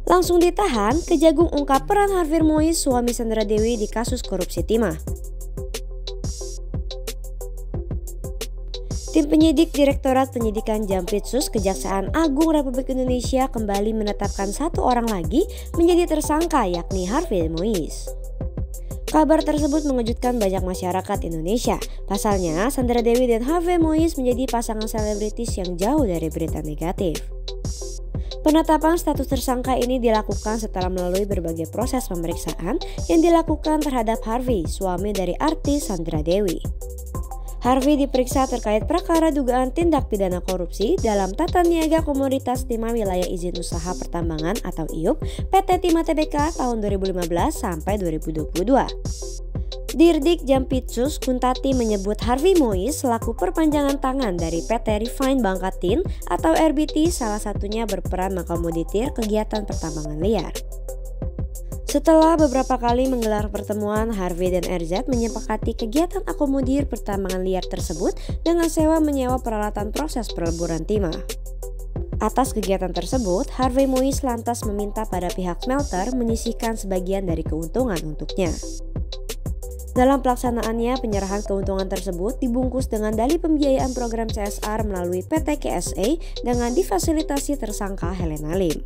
Langsung ditahan, Kejagung ungkap peran Harvey Mois, suami Sandra Dewi di kasus korupsi timah. Tim penyidik Direktorat Penyidikan Jampitsus Kejaksaan Agung Republik Indonesia kembali menetapkan satu orang lagi menjadi tersangka, yakni Harvey Mois. Kabar tersebut mengejutkan banyak masyarakat Indonesia. Pasalnya, Sandra Dewi dan Harvey Mois menjadi pasangan selebritis yang jauh dari berita negatif. Penetapan status tersangka ini dilakukan setelah melalui berbagai proses pemeriksaan yang dilakukan terhadap Harvey, suami dari artis Sandra Dewi. Harvey diperiksa terkait perkara dugaan tindak pidana korupsi dalam tata niaga komoditas timah wilayah izin usaha pertambangan atau IUP PT Timah Tbk tahun 2015 sampai 2022. Dirdik Jampitsus Kuntati menyebut Harvey Mois selaku perpanjangan tangan dari PT Refine Bangkatin atau RBT, salah satunya berperan mengakomodir kegiatan pertambangan liar. Setelah beberapa kali menggelar pertemuan, Harvey dan RZ menyepakati kegiatan akomodir pertambangan liar tersebut dengan sewa menyewa peralatan proses peleburan timah. Atas kegiatan tersebut, Harvey Mois lantas meminta pada pihak smelter menyisihkan sebagian dari keuntungan untuknya. Dalam pelaksanaannya, penyerahan keuntungan tersebut dibungkus dengan dalih pembiayaan program CSR melalui PT KSA dengan difasilitasi tersangka Helena Lim.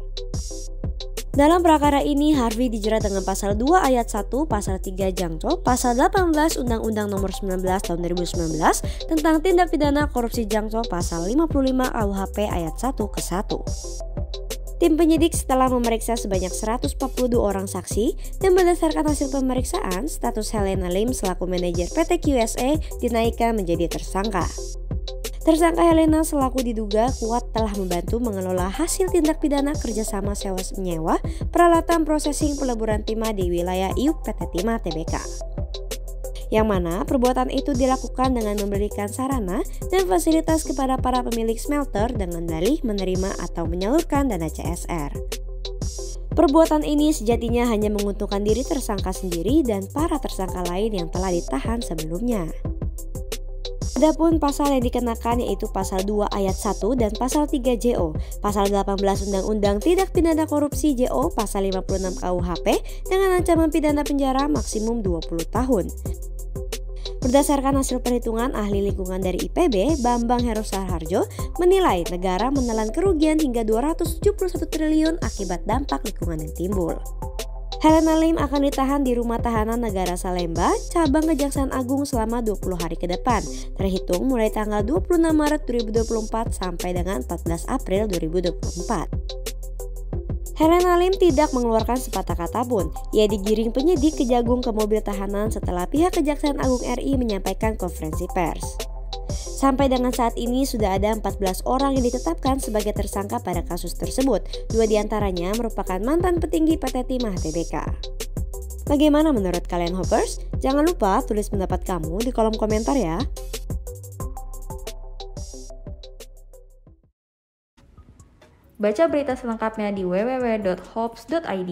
Dalam perkara ini, Harvey dijerat dengan pasal 2 ayat 1, pasal 3 Jangco, pasal 18 Undang-Undang Nomor 19 Tahun 2019 tentang tindak pidana korupsi Jangco, pasal 55 KUHP ayat 1 ke 1. Tim penyidik setelah memeriksa sebanyak 142 orang saksi dan berdasarkan hasil pemeriksaan, status Helena Lim selaku manajer PT QSA dinaikkan menjadi tersangka. Tersangka Helena selaku diduga kuat telah membantu mengelola hasil tindak pidana kerjasama sewa menyewa peralatan prosesing peleburan timah di wilayah IUP PT Timah Tbk. Yang mana perbuatan itu dilakukan dengan memberikan sarana dan fasilitas kepada para pemilik smelter dengan dalih menerima atau menyalurkan dana CSR. Perbuatan ini sejatinya hanya menguntungkan diri tersangka sendiri dan para tersangka lain yang telah ditahan sebelumnya. Adapun pasal yang dikenakan yaitu pasal 2 ayat 1 dan pasal 3 JO, pasal 18 Undang-Undang Tindak Pidana Korupsi JO, pasal 56 KUHP dengan ancaman pidana penjara maksimum 20 tahun. Berdasarkan hasil perhitungan ahli lingkungan dari IPB, Bambang Herusaharjo menilai negara menelan kerugian hingga 271 triliun akibat dampak lingkungan yang timbul. Helena Lim akan ditahan di Rumah Tahanan Negara Salemba, Cabang Kejaksaan Agung selama 20 hari ke depan, terhitung mulai tanggal 26 Maret 2024 sampai dengan 14 April 2024. Helena Lim tidak mengeluarkan sepatah kata pun. Ia digiring penyidik Kejagung ke mobil tahanan setelah pihak Kejaksaan Agung RI menyampaikan konferensi pers. Sampai dengan saat ini sudah ada 14 orang yang ditetapkan sebagai tersangka pada kasus tersebut. 2 diantaranya merupakan mantan petinggi PT Timah Tbk. Bagaimana menurut kalian Hoppers? Jangan lupa tulis pendapat kamu di kolom komentar ya. Baca berita selengkapnya di www.hops.id.